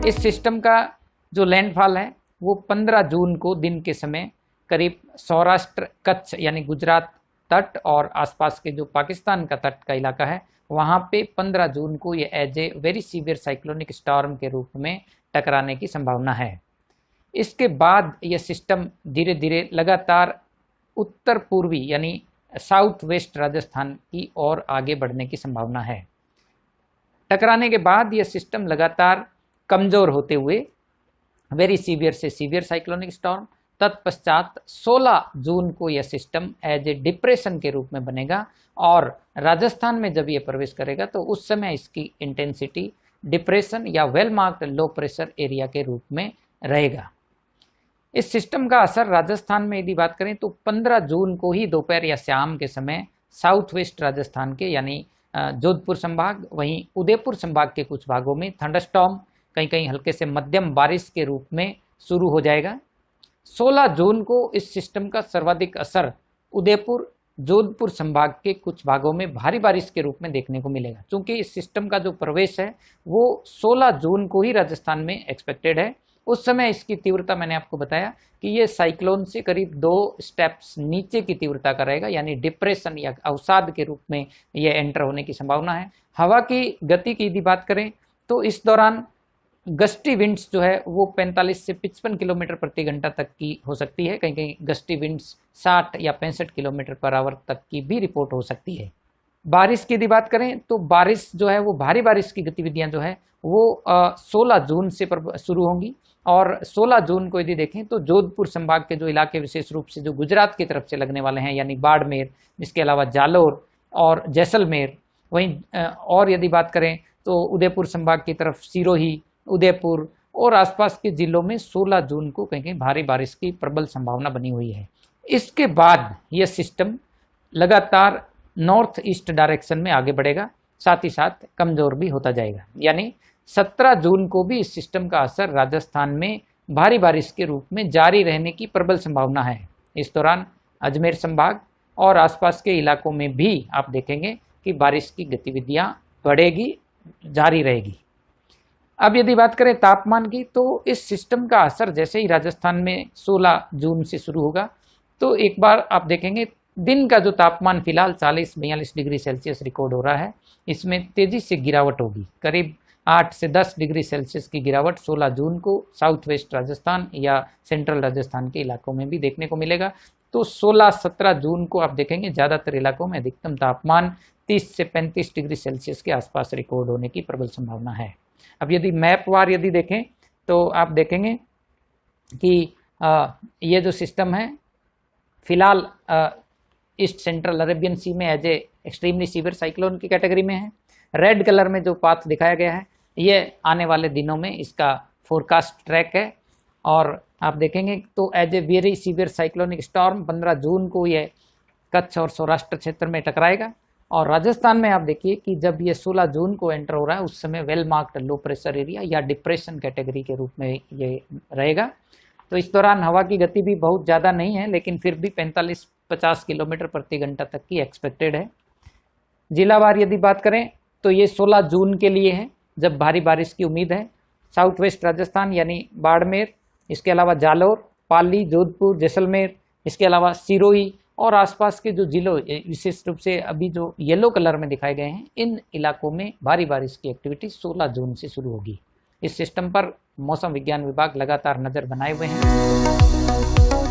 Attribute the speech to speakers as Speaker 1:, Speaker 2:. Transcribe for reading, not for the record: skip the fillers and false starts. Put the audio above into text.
Speaker 1: इस सिस्टम का जो लैंडफॉल है वो 15 जून को दिन के समय करीब सौराष्ट्र कच्छ यानी गुजरात तट और आसपास के जो पाकिस्तान का तट का इलाका है वहाँ पे 15 जून को ये as a very severe cyclonic storm के रूप में टकराने की संभावना है। इसके बाद यह सिस्टम धीरे धीरे लगातार उत्तर पूर्वी यानी साउथ वेस्ट राजस्थान की ओर आगे बढ़ने की संभावना है। टकराने के बाद यह सिस्टम लगातार कमजोर होते हुए वेरी सीवियर से सीवियर साइक्लोनिक स्टॉर्म, तत्पश्चात 16 जून को यह सिस्टम एज ए डिप्रेशन के रूप में बनेगा और राजस्थान में जब यह प्रवेश करेगा तो उस समय इसकी इंटेंसिटी डिप्रेशन या well marked low pressure area के रूप में रहेगा। इस सिस्टम का असर राजस्थान में यदि बात करें तो 15 जून को ही दोपहर या शाम के समय साउथ वेस्ट राजस्थान के यानी जोधपुर संभाग, वहीं उदयपुर संभाग के कुछ भागों में थंडरस्टॉर्म, कहीं कहीं हल्के से मध्यम बारिश के रूप में शुरू हो जाएगा। 16 जून को इस सिस्टम का सर्वाधिक असर उदयपुर जोधपुर संभाग के कुछ भागों में भारी बारिश के रूप में देखने को मिलेगा। चूंकि इस सिस्टम का जो प्रवेश है वो 16 जून को ही राजस्थान में एक्सपेक्टेड है। उस समय इसकी तीव्रता मैंने आपको बताया कि ये साइक्लोन से करीब 2 स्टेप्स नीचे की तीव्रता का रहेगा, यानी डिप्रेशन या अवसाद के रूप में ये एंटर होने की संभावना है। हवा की गति की यदि बात करें तो इस दौरान गस्टी विंड्स जो है वो 45 से 55 किलोमीटर प्रति घंटा तक की हो सकती है। कहीं कहीं गस्टी विंड्स 60 या 65 किलोमीटर पर आवर तक की भी रिपोर्ट हो सकती है। बारिश की यदि बात करें तो बारिश जो है वो भारी बारिश की गतिविधियां जो है वो 16 जून से शुरू होंगी और 16 जून को यदि देखें तो जोधपुर संभाग के जो इलाके विशेष रूप से जो गुजरात की तरफ से लगने वाले हैं यानी बाड़मेर, इसके अलावा जालोर और जैसलमेर, वहीं और यदि बात करें तो उदयपुर संभाग की तरफ सिरोही, उदयपुर और आसपास के जिलों में 16 जून को कहीं कहीं भारी बारिश की प्रबल संभावना बनी हुई है। इसके बाद यह सिस्टम लगातार नॉर्थ ईस्ट डायरेक्शन में आगे बढ़ेगा, साथ ही साथ कमजोर भी होता जाएगा। यानी 17 जून को भी इस सिस्टम का असर राजस्थान में भारी बारिश के रूप में जारी रहने की प्रबल संभावना है। इस दौरान अजमेर संभाग और आसपास के इलाकों में भी आप देखेंगे कि बारिश की गतिविधियां बढ़ेगी, जारी रहेगी। अब यदि बात करें तापमान की तो इस सिस्टम का असर जैसे ही राजस्थान में 16 जून से शुरू होगा तो एक बार आप देखेंगे दिन का जो तापमान फिलहाल 40-42 डिग्री सेल्सियस रिकॉर्ड हो रहा है, इसमें तेजी से गिरावट होगी। करीब 8 से 10 डिग्री सेल्सियस की गिरावट 16 जून को साउथ वेस्ट राजस्थान या सेंट्रल राजस्थान के इलाकों में भी देखने को मिलेगा। तो 16-17 जून को आप देखेंगे ज़्यादातर इलाकों में अधिकतम तापमान 30 से 35 डिग्री सेल्सियस के आसपास रिकॉर्ड होने की प्रबल संभावना है। अब यदि मैप वार यदि देखें तो आप देखेंगे कि ये जो सिस्टम है फिलहाल ईस्ट सेंट्रल अरेबियन सी में as a extremely severe cyclone की कैटेगरी में है। रेड कलर में जो पाथ दिखाया गया है ये आने वाले दिनों में इसका फोरकास्ट ट्रैक है और आप देखेंगे तो as a very severe cyclonic storm 15 जून को ये कच्छ और सौराष्ट्र क्षेत्र में टकराएगा और राजस्थान में आप देखिए कि जब ये 16 जून को एंटर हो रहा है उस समय well marked low pressure area या डिप्रेशन कैटेगरी के रूप में ये रहेगा। तो इस दौरान हवा की गति भी बहुत ज़्यादा नहीं है, लेकिन फिर भी 45-50 किलोमीटर प्रति घंटा तक की एक्सपेक्टेड है। जिलावार यदि बात करें तो ये 16 जून के लिए है जब भारी बारिश की उम्मीद है। साउथ वेस्ट राजस्थान यानी बाड़मेर, इसके अलावा जालोर, पाली, जोधपुर, जैसलमेर, इसके अलावा सिरोही और आसपास के जो जिलों विशेष रूप से अभी जो येलो कलर में दिखाए गए हैं इन इलाकों में भारी बारिश की एक्टिविटी 16 जून से शुरू होगी। इस सिस्टम पर मौसम विज्ञान विभाग लगातार नज़र बनाए हुए हैं।